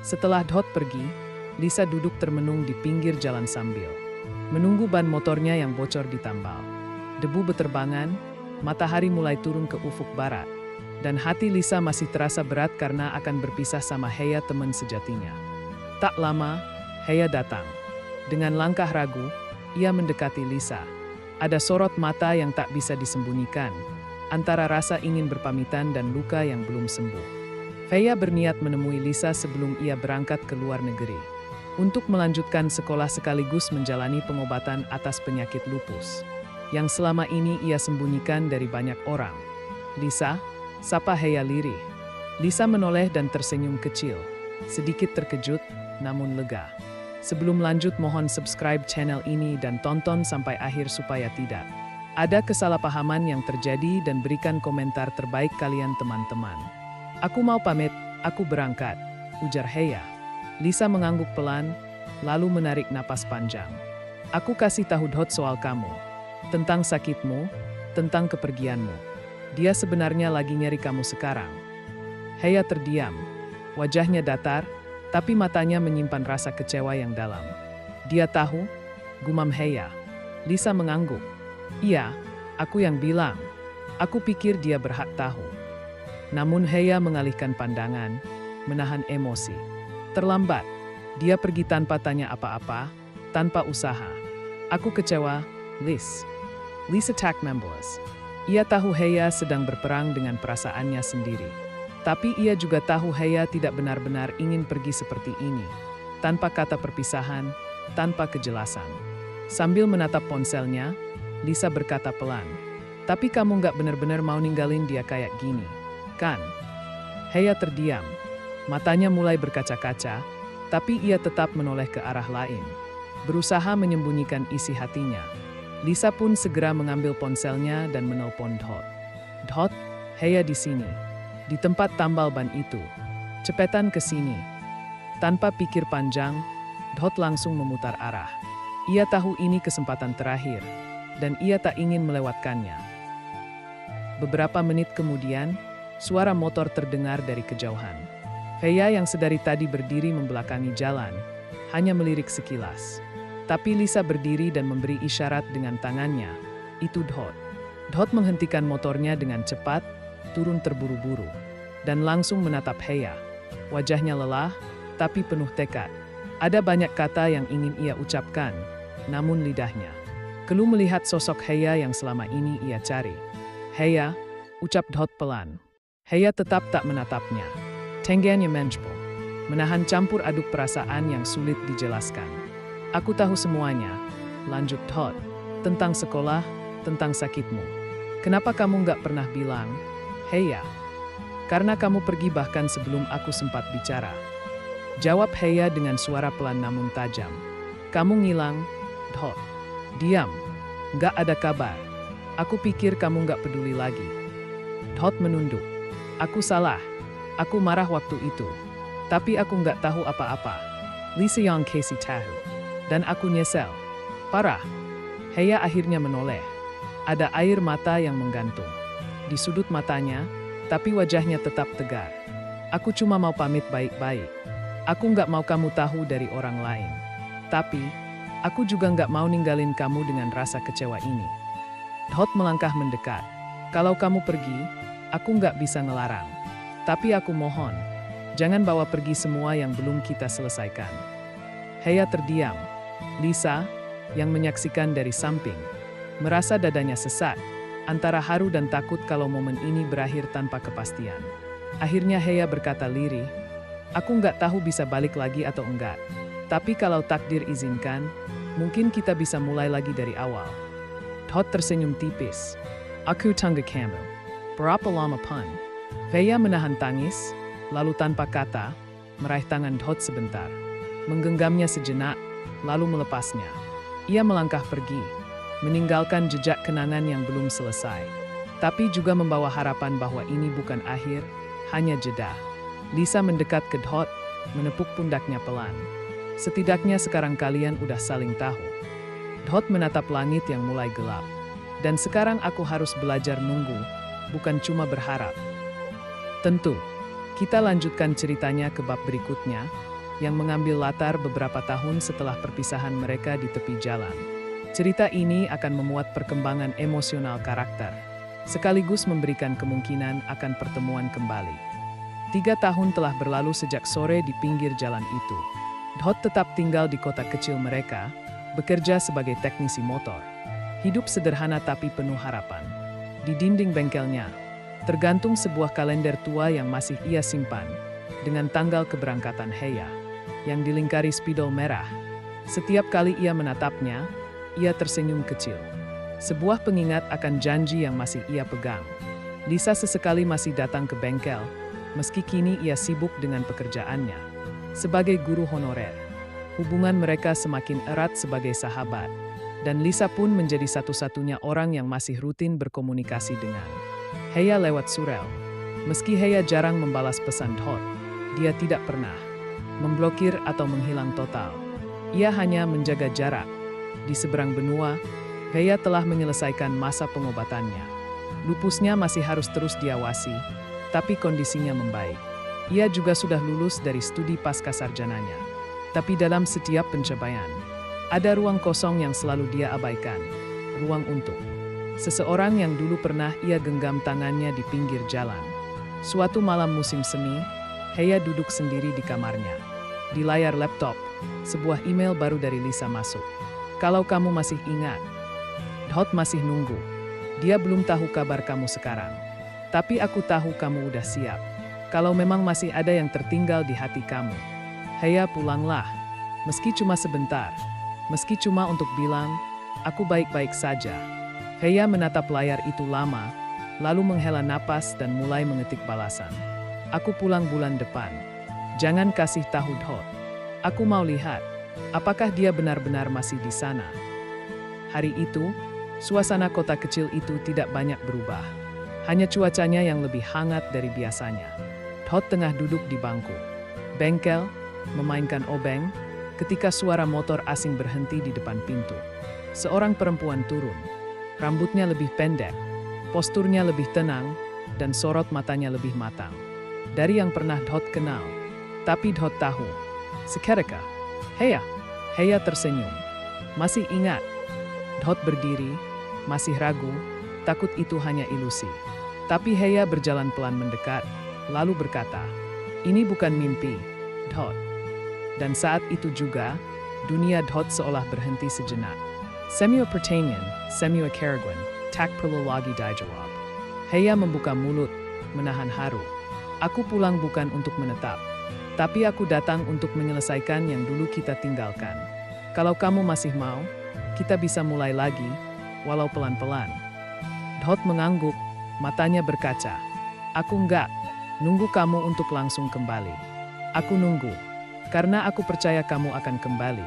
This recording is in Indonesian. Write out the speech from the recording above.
Setelah Dot pergi, Lisa duduk termenung di pinggir jalan sambil menunggu ban motornya yang bocor di tambal. Debu beterbangan, matahari mulai turun ke ufuk barat, dan hati Lisa masih terasa berat karena akan berpisah sama Heya, teman sejatinya. Tak lama, Heya datang. Dengan langkah ragu, ia mendekati Lisa. Ada sorot mata yang tak bisa disembunyikan, antara rasa ingin berpamitan dan luka yang belum sembuh. Heya berniat menemui Lisa sebelum ia berangkat ke luar negeri untuk melanjutkan sekolah sekaligus menjalani pengobatan atas penyakit lupus yang selama ini ia sembunyikan dari banyak orang. "Lisa," sapa Heya lirih. Lisa menoleh dan tersenyum kecil, sedikit terkejut namun lega. Sebelum lanjut, mohon subscribe channel ini dan tonton sampai akhir supaya tidak ada kesalahpahaman yang terjadi, dan berikan komentar terbaik kalian teman-teman. "Aku mau pamit, aku berangkat," ujar Heya. Lisa mengangguk pelan, lalu menarik napas panjang. "Aku kasih tahu Dot soal kamu, tentang sakitmu, tentang kepergianmu. Dia sebenarnya lagi nyari kamu sekarang." Heya terdiam, wajahnya datar, tapi matanya menyimpan rasa kecewa yang dalam. "Dia tahu?" gumam Heya. Lisa mengangguk. "Iya, aku yang bilang. Aku pikir dia berhak tahu." Namun Heya mengalihkan pandangan, menahan emosi. Terlambat, dia pergi tanpa tanya apa-apa, tanpa usaha. "Aku kecewa, Liz." Lisa tak membalas. Ia tahu Heya sedang berperang dengan perasaannya sendiri. Tapi ia juga tahu Heya tidak benar-benar ingin pergi seperti ini, tanpa kata perpisahan, tanpa kejelasan. Sambil menatap ponselnya, Lisa berkata pelan, "Tapi kamu nggak benar-benar mau ninggalin dia kayak gini, kan?" Heya terdiam. Matanya mulai berkaca-kaca, tapi ia tetap menoleh ke arah lain, berusaha menyembunyikan isi hatinya. Lisa pun segera mengambil ponselnya dan menelpon Dot. "Dot, Heya di sini, di tempat tambal ban itu. Cepetan ke sini." Tanpa pikir panjang, Dot langsung memutar arah. Ia tahu ini kesempatan terakhir, dan ia tak ingin melewatkannya. Beberapa menit kemudian, suara motor terdengar dari kejauhan. Heya yang sedari tadi berdiri membelakangi jalan, hanya melirik sekilas. Tapi Lisa berdiri dan memberi isyarat dengan tangannya. Itu Dot. Dot menghentikan motornya dengan cepat, turun terburu-buru, dan langsung menatap Heya. Wajahnya lelah, tapi penuh tekad. Ada banyak kata yang ingin ia ucapkan, namun lidahnya keluh melihat sosok Heya yang selama ini ia cari. "Heya," ucap Dot pelan. Heya tetap tak menatapnya. Tengganya menjebol, menahan campur aduk perasaan yang sulit dijelaskan. "Aku tahu semuanya," lanjut Dot, "tentang sekolah, tentang sakitmu. Kenapa kamu nggak pernah bilang, Heya?" "Karena kamu pergi bahkan sebelum aku sempat bicara," jawab Heya dengan suara pelan namun tajam. "Kamu ngilang, Dot." "Diam, nggak ada kabar. Aku pikir kamu nggak peduli lagi." Dot menunduk. "Aku salah. Aku marah waktu itu. Tapi aku nggak tahu apa-apa. Lisa yang kasih tahu. Dan aku nyesel. Parah." Heya akhirnya menoleh. Ada air mata yang menggantung di sudut matanya, tapi wajahnya tetap tegar. "Aku cuma mau pamit baik-baik. Aku nggak mau kamu tahu dari orang lain. Tapi, aku juga nggak mau ninggalin kamu dengan rasa kecewa ini." Dot melangkah mendekat. "Kalau kamu pergi, aku nggak bisa ngelarang. Tapi aku mohon, jangan bawa pergi semua yang belum kita selesaikan." Heya terdiam. Lisa, yang menyaksikan dari samping, merasa dadanya sesak, antara haru dan takut kalau momen ini berakhir tanpa kepastian. Akhirnya Heya berkata lirih, "Aku nggak tahu bisa balik lagi atau enggak. Tapi kalau takdir izinkan, mungkin kita bisa mulai lagi dari awal." Dot tersenyum tipis. "Aku tunggu kamu. Berapa lama pun." Heya menahan tangis, lalu tanpa kata, meraih tangan Dot sebentar, menggenggamnya sejenak, lalu melepasnya. Ia melangkah pergi, meninggalkan jejak kenangan yang belum selesai, tapi juga membawa harapan bahwa ini bukan akhir, hanya jeda. Lisa mendekat ke Dot, menepuk pundaknya pelan. "Setidaknya sekarang kalian udah saling tahu." Dot menatap langit yang mulai gelap. "Dan sekarang aku harus belajar nunggu, bukan cuma berharap." Tentu, kita lanjutkan ceritanya ke bab berikutnya. yang mengambil latar beberapa tahun setelah perpisahan mereka di tepi jalan. Cerita ini akan memuat perkembangan emosional karakter, sekaligus memberikan kemungkinan akan pertemuan kembali. 3 tahun telah berlalu sejak sore di pinggir jalan itu. Dot tetap tinggal di kota kecil mereka, bekerja sebagai teknisi motor. Hidup sederhana tapi penuh harapan. Di dinding bengkelnya, tergantung sebuah kalender tua yang masih ia simpan, dengan tanggal keberangkatan Heya, yang dilingkari spidol merah. Setiap kali ia menatapnya, ia tersenyum kecil. Sebuah pengingat akan janji yang masih ia pegang. Lisa sesekali masih datang ke bengkel, meski kini ia sibuk dengan pekerjaannya. Sebagai guru honorer, hubungan mereka semakin erat sebagai sahabat, dan Lisa pun menjadi satu-satunya orang yang masih rutin berkomunikasi dengan Heya lewat surel. Meski Heya jarang membalas pesan Dot, dia tidak pernah memblokir atau menghilang total. Ia hanya menjaga jarak. Di seberang benua, Heya telah menyelesaikan masa pengobatannya. Lupusnya masih harus terus diawasi, tapi kondisinya membaik. Ia juga sudah lulus dari studi pasca sarjananya. Tapi dalam setiap pencapaian, ada ruang kosong yang selalu dia abaikan. Ruang untuk seseorang yang dulu pernah ia genggam tangannya di pinggir jalan. Suatu malam musim semi, Heya duduk sendiri di kamarnya. Di layar laptop, sebuah email baru dari Lisa masuk. Kalau kamu masih ingat, Dot masih nunggu. Dia belum tahu kabar kamu sekarang. Tapi aku tahu kamu udah siap. Kalau memang masih ada yang tertinggal di hati kamu, Heya pulanglah. Meski cuma sebentar. Meski cuma untuk bilang, aku baik-baik saja. Heya menatap layar itu lama, lalu menghela napas dan mulai mengetik balasan. Aku pulang bulan depan. Jangan kasih tahu Dot. Aku mau lihat, apakah dia benar-benar masih di sana. Hari itu, suasana kota kecil itu tidak banyak berubah. Hanya cuacanya yang lebih hangat dari biasanya. Dot tengah duduk di bangku bengkel, memainkan obeng, ketika suara motor asing berhenti di depan pintu. Seorang perempuan turun. Rambutnya lebih pendek, posturnya lebih tenang, dan sorot matanya lebih matang. Dari yang pernah Dot kenal. Tapi Dot tahu. Seketika, Heya. Heya tersenyum. Masih ingat. Dot berdiri, masih ragu, takut itu hanya ilusi. Tapi Heya berjalan pelan mendekat, lalu berkata, ini bukan mimpi, Dot. Dan saat itu juga, dunia Dot seolah berhenti sejenak. Semua pertanyaan, semua keraguan, tak perlu lagi dijawab. Heya membuka mulut, menahan haru. Aku pulang bukan untuk menetap, tapi aku datang untuk menyelesaikan yang dulu kita tinggalkan. Kalau kamu masih mau, kita bisa mulai lagi, walau pelan-pelan. Dot mengangguk, matanya berkaca. Aku enggak nunggu kamu untuk langsung kembali. Aku nunggu, karena aku percaya kamu akan kembali.